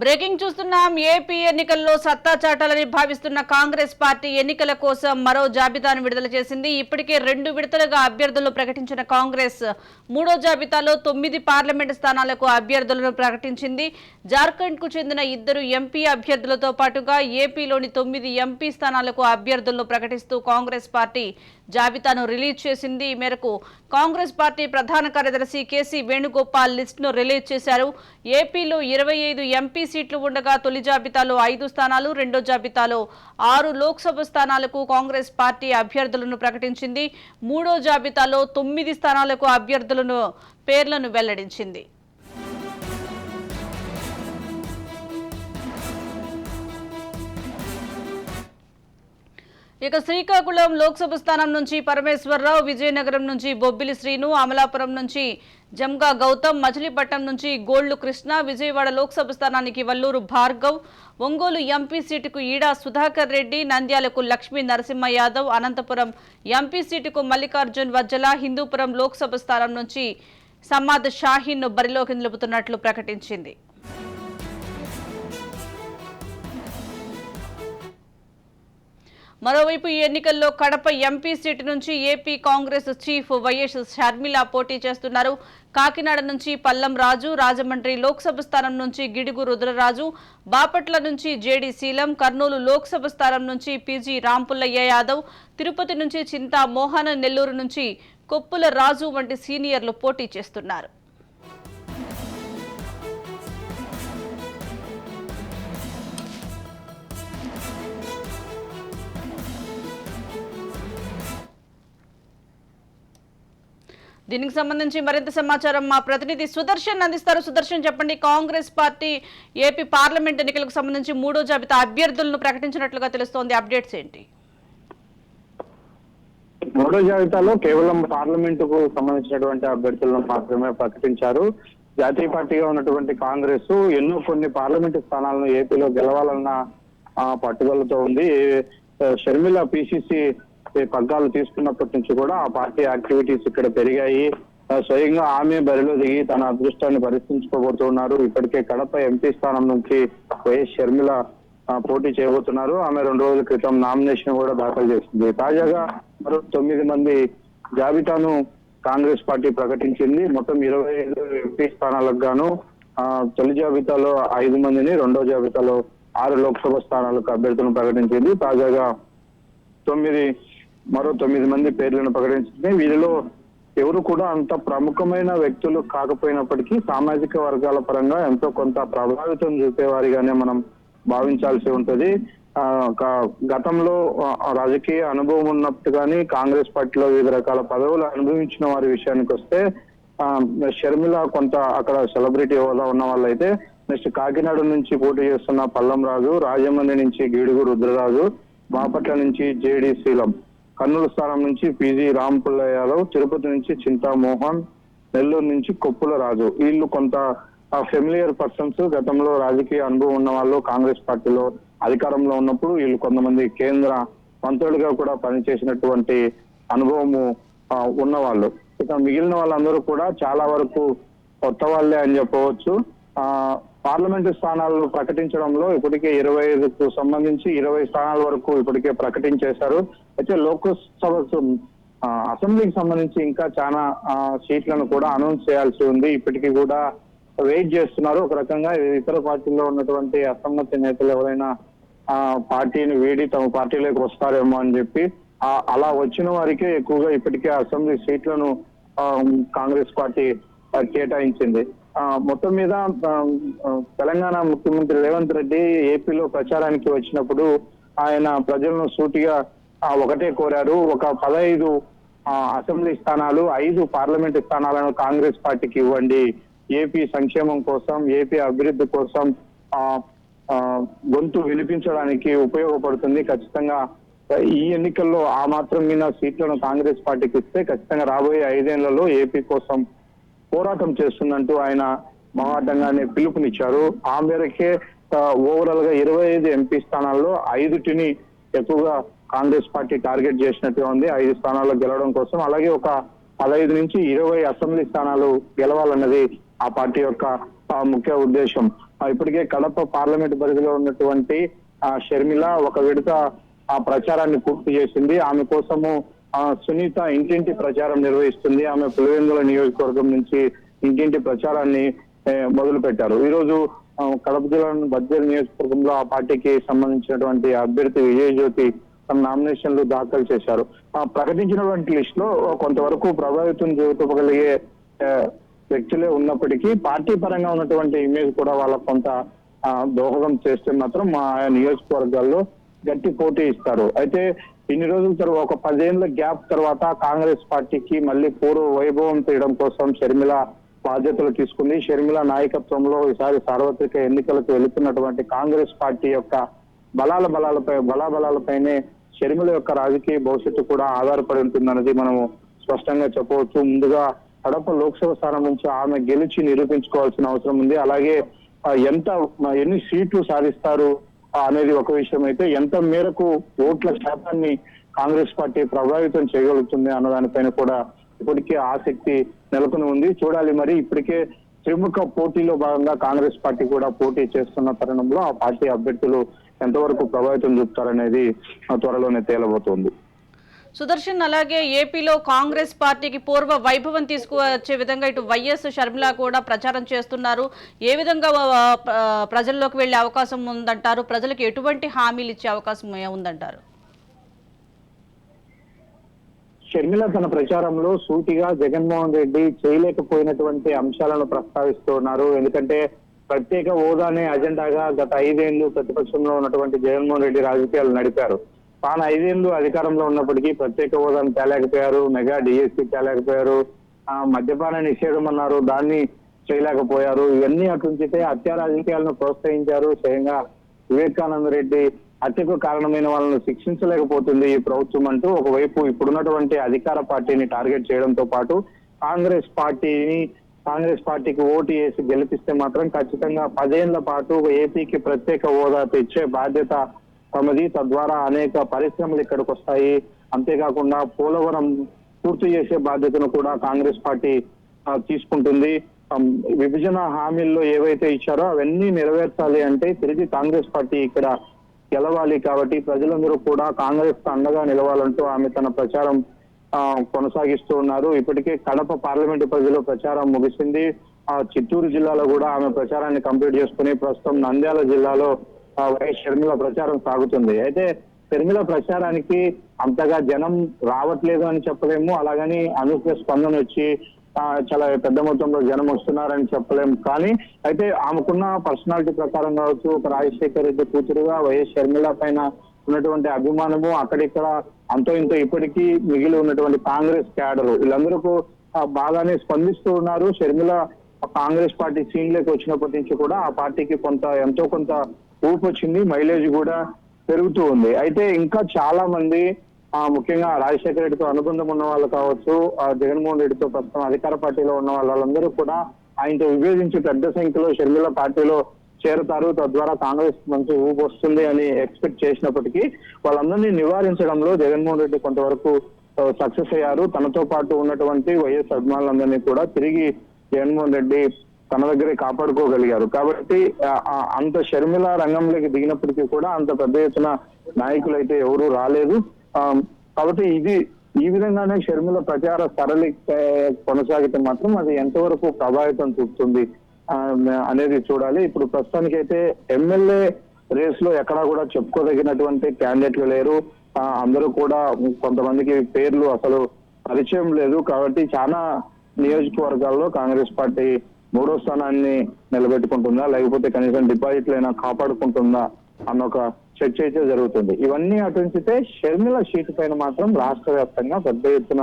Breaking చూస్తున్నాం. AP ఎన్నికల్లో సత్తా చాటాలని భావిస్తున్న కాంగ్రెస్ పార్టీ ఎన్నికల కోసం మరో జాబితాను విడుదల చేసింది. ఇప్పటికే 2 విడతలుగా అభ్యర్థులను ప్రకటించిన కాంగ్రెస్ మూడో జాబితాలో 9 పార్లమెంటు స్థానాలకు అభ్యర్థులను ప్రకటించింది. జార్ఖండ్ కు చెందిన 2 ఎంపీ అభ్యర్థులతో పాటుగా ఏపీలోని 9 ఎంపీ స్థానాలకు అభ్యర్థులను ప్రకటిస్తూ కాంగ్రెస్ పార్టీ జాబితాను రిలీజ్ చేసింది. ఈ మేరకు కాంగ్రెస్ పార్టీ ప్రధాన కార్యదర్శి కేసీ వేణుగోపాల్ లిస్టును రిలీజ్ చేశారు. ఏపీలో 25 ఎంపీ సీట్లు ఉండగా తొలి జాబితాలో 5 స్థానాలు, రెండో జాబితాలో 6 లోక్సభ స్థానాలకు కాంగ్రెస్ పార్టీ అభ్యర్థులను ప్రకటించింది. మూడో జాబితాలో 9 స్థానాలకు అభ్యర్థులను పేర్లను వెల్లడించింది. ఇక శ్రీకాకుళం లోక్సభ స్థానం నుంచి పరమేశ్వరరావు, విజయనగరం నుంచి బొబ్బిలి శ్రీను, అమలాపురం నుంచి జంగా గౌతమ్, మచిలీపట్నం నుంచి గోళ్లు కృష్ణ, విజయవాడ లోక్సభ స్థానానికి వల్లూరు భార్గవ్, ఒంగోలు ఎంపీ సీటుకు ఈడా సుధాకర్ రెడ్డి, నంద్యాలకు లక్ష్మీ నరసింహ యాదవ్, అనంతపురం ఎంపీ సీటుకు మల్లికార్జున్ వజ్జల, హిందూపురం లోక్సభ స్థానం నుంచి సమ్మాద్ షాహీన్ ను బరిలోకి నిలుపుతున్నట్లు ప్రకటించింది. మరోవైపు ఈ ఎన్నికల్లో కడప ఎంపీ సీటు నుంచి AP Congress chief YS Sharmila పోటీ చేస్తున్నారు. కాకినాడ నుంచి పల్లం రాజు, రాజమండ్రి లోక్సభ స్థానం నుంచి గిడుగు రుద్రరాజు, బాపట్ల నుంచి జేడీ శీలం, కర్నూలు లోక్సభ స్థానం నుంచి పీజీ రాంపుల్లయ్య యాదవ్, తిరుపతి నుంచి చింతా మోహన్, నెల్లూరు నుంచి కొప్పుల రాజు వంటి సీనియర్లు పోటీ చేస్తున్నారు. దీనికి సంబంధించి మరింత సమాచారం మా ప్రతినిధి సుదర్శన్ అందిస్తారు. సుదర్శన్, చెప్పండి, కాంగ్రెస్ పార్టీ ఏపీ పార్లమెంట్ ఎన్నికలకు సంబంధించి మూడో జాబితా అభ్యర్థులను ప్రకటించినట్లుగా తెలుస్తోంది. అప్డేట్స్ ఏంటి? మూడో జాబితాలో కేవలం పార్లమెంటుకు సంబంధించినటువంటి అభ్యర్థులను మాత్రమే ప్రకటించారు. జాతీయ పార్టీగా ఉన్నటువంటి కాంగ్రెస్ కొన్ని పార్లమెంటు స్థానాలను ఏపీలో గెలవాలన్న పట్టుదలతో ఉంది. షర్మిల పిసిసి పగ్గాలు తీసుకున్నప్పటి నుంచి కూడా ఆ పార్టీ యాక్టివిటీస్ ఇక్కడ పెరిగాయి. స్వయంగా ఆమె బరిలో దిగి తన అదృష్టాన్ని పరీక్షించుకోబోతున్నారు. ఇప్పటికే కడప ఎంపీ స్థానం నుంచి వైఎస్ షర్మిల పోటీ చేయబోతున్నారు. ఆమె 2 రోజుల క్రితం నామినేషన్ కూడా దాఖలు చేసింది. తాజాగా మరో 9 మంది జాబితాను కాంగ్రెస్ పార్టీ ప్రకటించింది. మొత్తం 25 ఎంపీ స్థానాలకు గాను తొలి జాబితాలో 5 మందిని, రెండో జాబితాలో 6 లోక్సభ స్థానాలకు అభ్యర్థులను ప్రకటించింది. తాజాగా మరో 9 మంది పేర్లను ప్రకటించింది. వీరిలో ఎవరు కూడా అంత ప్రముఖమైన వ్యక్తులు కాకపోయినప్పటికీ సామాజిక వర్గాల పరంగా ఎంతో కొంత ప్రభావితం చూపేవారిగానే మనం భావించాల్సి ఉంటది. గతంలో రాజకీయ అనుభవం ఉన్నట్టు కానీ కాంగ్రెస్ పార్టీలో వివిధ రకాల పదవులు అనుభవించిన వారి విషయానికి వస్తే షర్మిల కొంత అక్కడ సెలబ్రిటీ హోదా ఉన్న వాళ్ళైతే, నెక్స్ట్ కాకినాడ నుంచి పోటీ చేస్తున్న పల్లం రాజు, రాజమండ్రి నుంచి గిడుగు రుద్రరాజు, బాపట్ల నుంచి జేడీ శీలం, కర్నూలు స్థానం నుంచి పీజీ రాంపుల్లయ్య యాదవ్, తిరుపతి నుంచి చింతా మోహన్, నెల్లూరు నుంచి కొప్పుల రాజు. వీళ్ళు కొంత ఫెమిలియర్ పర్సన్స్, గతంలో రాజకీయ అనుభవం ఉన్న వాళ్ళు, కాంగ్రెస్ పార్టీలో అధికారంలో ఉన్నప్పుడు వీళ్ళు కొంతమంది కేంద్ర మంత్రులుగా కూడా పనిచేసినటువంటి అనుభవము ఉన్నవాళ్ళు. ఇక మిగిలిన వాళ్ళందరూ కూడా చాలా వరకు కొత్త వాళ్ళే అని చెప్పవచ్చు. పార్లమెంటు స్థానాలను ప్రకటించడంలో ఇప్పటికే 25కు సంబంధించి 20 స్థానాల వరకు ఇప్పటికే ప్రకటించేశారు. అయితే లోక్సభ అసెంబ్లీకి సంబంధించి ఇంకా చాలా సీట్లను కూడా అనౌన్స్ చేయాల్సి ఉంది. ఇప్పటికీ కూడా వెయిట్ చేస్తున్నారు. ఒక రకంగా ఇతర పార్టీల్లో ఉన్నటువంటి అసమ్మతి నేతలు ఎవరైనా పార్టీని వీడి తమ పార్టీలోకి వస్తారేమో అని చెప్పి అలా వచ్చిన వారికే ఎక్కువగా ఇప్పటికే అసెంబ్లీ సీట్లను కాంగ్రెస్ పార్టీ కేటాయించింది. మొత్తం మీద తెలంగాణ ముఖ్యమంత్రి రేవంత్ రెడ్డి ఏపీలో ప్రచారానికి వచ్చినప్పుడు ఆయన ప్రజలను సూటిగా ఒకటే కోరారు. ఒక 15 అసెంబ్లీ స్థానాలు, 5 పార్లమెంటు స్థానాలను కాంగ్రెస్ పార్టీకి ఇవ్వండి. ఏపీ సంక్షేమం కోసం, ఏపీ అభివృద్ధి కోసం గొంతు వినిపించడానికి ఉపయోగపడుతుంది. ఖచ్చితంగా ఈ ఎన్నికల్లో ఆ మాత్రం మీద సీట్లను కాంగ్రెస్ పార్టీకి ఇస్తే ఖచ్చితంగా రాబోయే 5 ఏళ్లలో ఏపీ కోసం పోరాటం చేస్తుందంటూ ఆయన మహాటంగానే పిలుపునిచ్చారు. ఆ మేరకే ఓవరాల్ గా 25 ఎంపీ స్థానాల్లో 5టిని ఎక్కువగా కాంగ్రెస్ పార్టీ టార్గెట్ చేసినట్టుగా ఉంది. 5 స్థానాల్లో గెలవడం కోసం, అలాగే ఒక 15 నుంచి 20 అసెంబ్లీ స్థానాలు గెలవాలన్నది ఆ పార్టీ యొక్క ముఖ్య ఉద్దేశం. ఇప్పటికే కడప పార్లమెంట్ పరిధిలో ఉన్నటువంటి షర్మిల ఒక విడత ఆ ప్రచారాన్ని పూర్తి చేసింది. ఆమె కోసము సునీత ఇంటింటి ప్రచారం నిర్వహిస్తుంది. ఆమె పులివెందుల నియోజకవర్గం నుంచి ఇంటింటి ప్రచారాన్ని మొదలు పెట్టారు. ఈ రోజు కడప జిల్లాలోని బద్వేలు నియోజకవర్గంలో ఆ పార్టీకి సంబంధించినటువంటి అభ్యర్థి విజయజ్యోతి తన నామినేషన్లు దాఖలు చేశారు. ప్రకటించినటువంటి లిస్ట్ లో కొంతవరకు ప్రభావితం చూపగలిగే వ్యక్తులే ఉన్నప్పటికీ పార్టీ పరంగా ఉన్నటువంటి ఇమేజ్ కూడా వాళ్ళకు కొంత దోహదం చేస్తే మాత్రం మా నియోజకవర్గాల్లో గట్టి పోటీ ఇస్తారు. అయితే ఇన్ని రోజుల తర్వాత ఒక 10 ఏళ్ల గ్యాప్ తర్వాత కాంగ్రెస్ పార్టీకి మళ్ళీ పూర్వ వైభవం తీయడం కోసం షర్మిల బాధ్యతలు తీసుకుంది. షర్మిల నాయకత్వంలో ఈసారి సార్వత్రిక ఎన్నికలకు వెళుతున్నటువంటి కాంగ్రెస్ పార్టీ యొక్క బలాబలాలపైనే షర్మిల యొక్క రాజకీయ భవిష్యత్తు కూడా ఆధారపడి ఉంటుందన్నది మనము స్పష్టంగా చెప్పవచ్చు. ముందుగా కడప లోక్సభ స్థానం నుంచి ఆమె గెలిచి నిరూపించుకోవాల్సిన అవసరం ఉంది. అలాగే ఎన్ని సీట్లు సాధిస్తారు అనేది ఒక విషయం అయితే, ఎంత మేరకు ఓట్ల శాతాన్ని కాంగ్రెస్ పార్టీ ప్రభావితం చేయగలుగుతుంది అన్నదానిపైన కూడా ఇప్పటికే ఆసక్తి నెలకొని ఉంది. చూడాలి మరి. ఇప్పటికే త్రిముఖ పోటీలో భాగంగా కాంగ్రెస్ పార్టీ కూడా పోటీ చేస్తున్న తరుణంలో ఆ పార్టీ అభ్యర్థులు ఎంతవరకు ప్రభావితం చూపుతారనేది త్వరలోనే తేలబోతోంది. సుదర్శన్, అలాగే ఏపీలో కాంగ్రెస్ పార్టీకి పూర్వ వైభవం తీసుకువచ్చే విధంగా ఇటు వైఎస్ షర్మిల కూడా ప్రచారం చేస్తున్నారు. ఏ విధంగా ప్రజల్లోకి వెళ్లే అవకాశం ఉందంటారు? ప్రజలకు ఎటువంటి హామీలు ఇచ్చే అవకాశం ఉందంటారు? షర్మిల తన ప్రచారంలో సూటిగా జగన్మోహన్ రెడ్డి చేయలేకపోయినటువంటి అంశాలను ప్రస్తావిస్తూ ఉన్నారు. ఎందుకంటే ప్రత్యేక హోదానే అజెండాగా గత 5 ఏళ్లు ప్రతిపక్షంలో ఉన్నటువంటి జగన్మోహన్ రెడ్డి రాజకీయాలు నడిపారు. తాను 5 ఏళ్లు అధికారంలో ఉన్నప్పటికీ ప్రత్యేక హోదాను తేలేకపోయారు, మెగా డిఎస్సీ తేలేకపోయారు, మద్యపాన నిషేధం అన్నారు, దాన్ని చేయలేకపోయారు. ఇవన్నీ అటుంచితే హత్య రాజకీయాలను ప్రోత్సహించారు. స్వయంగా వివేకానంద రెడ్డి హత్యకు కారణమైన వాళ్ళను శిక్షించలేకపోతుంది ఈ ప్రభుత్వం అంటూ ఒకవైపు ఇప్పుడున్నటువంటి అధికార పార్టీని టార్గెట్ చేయడంతో పాటు కాంగ్రెస్ పార్టీకి ఓటు వేసి గెలిపిస్తే మాత్రం ఖచ్చితంగా 10 ఏళ్ల పాటు ఏపీకి ప్రత్యేక హోదా తెచ్చే బాధ్యత తమది, తద్వారా అనేక పరిశ్రమలు ఇక్కడికి వస్తాయి, అంతేకాకుండా పోలవరం పూర్తి చేసే బాధ్యతను కూడా కాంగ్రెస్ పార్టీ తీసుకుంటుంది. విభజన హామీల్లో ఏవైతే ఇచ్చారో అవన్నీ నెరవేర్చాలి అంటే తిరిగి కాంగ్రెస్ పార్టీ ఇక్కడ గెలవాలి. కాబట్టి ప్రజలందరూ కూడా కాంగ్రెస్ అండగా నిలవాలంటూ ఆమె తన ప్రచారం కొనసాగిస్తూ ఉన్నారు. ఇప్పటికే కడప పార్లమెంటు పరిధిలో ప్రచారం ముగిసింది. చిత్తూరు జిల్లాలో కూడా ఆమె ప్రచారాన్ని కంప్లీట్ చేసుకుని ప్రస్తుతం నంద్యాల జిల్లాలో వైఎస్ షర్మిల ప్రచారం సాగుతుంది. అయితే షర్మిల ప్రచారానికి అంతగా జనం రావట్లేదు అని చెప్పలేము, అలాగని అనూహ్య స్పందన వచ్చి చాలా పెద్ద మొత్తంలో జనం వస్తున్నారని చెప్పలేము. కానీ అయితే ఆమెకున్న పర్సనాలిటీ ప్రకారం కావచ్చు, ఒక రాజశేఖర రెడ్డి కూతురుగా వైఎస్ షర్మిల పైన ఉన్నటువంటి అభిమానము, అక్కడిక్కడ అంతో ఇంతో ఇప్పటికీ మిగిలి ఉన్నటువంటి కాంగ్రెస్ క్యాడరు వీళ్ళందరూ బాగానే స్పందిస్తూ ఉన్నారు. షర్మిల కాంగ్రెస్ పార్టీ సీన్లోకి వచ్చినప్పటి నుంచి కూడా ఆ పార్టీకి ఎంతో కొంత ఊపు వచ్చింది, మైలేజ్ కూడా పెరుగుతూ ఉంది. అయితే ఇంకా చాలా మంది ముఖ్యంగా రాజశేఖర రెడ్డితో అనుబంధం ఉన్న వాళ్ళు కావచ్చు, జగన్మోహన్ రెడ్డితో ప్రస్తుతం అధికార పార్టీలో ఉన్న వాళ్ళందరూ కూడా ఆయనతో విభేదించి పెద్ద సంఖ్యలో షర్మిల పార్టీలో చేరతారు, తద్వారా కాంగ్రెస్ మంచి ఊపు వస్తుంది అని ఎక్స్పెక్ట్ చేసినప్పటికీ వాళ్ళందరినీ నివారించడంలో జగన్మోహన్ రెడ్డి కొంతవరకు సక్సెస్ అయ్యారు. తనతో పాటు ఉన్నటువంటి వైఎస్ అభిమానులందరినీ కూడా తిరిగి జగన్మోహన్ రెడ్డి తన దగ్గరే కాపాడుకోగలిగారు. కాబట్టి అంత షర్మిల రంగంలోకి దిగినప్పటికీ కూడా అంత పెద్ద ఎత్తున నాయకులు అయితే ఎవరూ రాలేదు. కాబట్టి ఈ విధంగానే షర్మిల ప్రచార సరళి కొనసాగితే మాత్రం అది ఎంతవరకు ప్రభావితం చూపుతుంది అనేది చూడాలి. ఇప్పుడు ప్రస్తుతానికైతే ఎమ్మెల్యే రేస్ లో ఎక్కడా కూడా చెప్పుకోదగినటువంటి క్యాండిడేట్లు లేరు. అందరూ కూడా కొంతమందికి పేర్లు అసలు పరిచయం లేదు. కాబట్టి చాలా నియోజకవర్గాల్లో కాంగ్రెస్ పార్టీ 3వ స్థానాన్ని నిలబెట్టుకుంటుందా, లేకపోతే కనీసం డిపాజిట్లైనా కాపాడుకుంటుందా అన్న ఒక చర్చ అయితే జరుగుతుంది. ఇవన్నీ అటుంచితే షర్మిల సీటు పైన మాత్రం రాష్ట్ర వ్యాప్తంగా పెద్ద ఎత్తున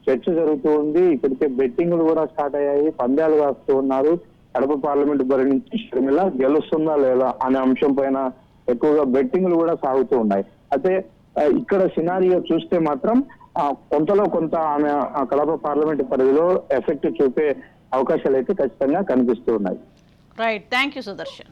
చర్చ జరుగుతూ ఉంది. ఇప్పటికే బెట్టింగ్లు కూడా స్టార్ట్ అయ్యాయి, పందాలు వేస్తూ ఉన్నారు. కడప పార్లమెంట్ బరి నుంచి షర్మిల గెలుస్తుందా లేదా అనే అంశం పైన ఎక్కువగా బెట్టింగ్లు కూడా సాగుతూ ఉన్నాయి. అయితే ఇక్కడ సినారియో చూస్తే మాత్రం కొంతలో కొంత ఆమె కడప పార్లమెంట్ పరిధిలో ఎఫెక్ట్ చూపే అవకాశాలు అయితే ఖచ్చితంగా కనిపిస్తూ ఉన్నాయి. Right, thank you Sudarshan.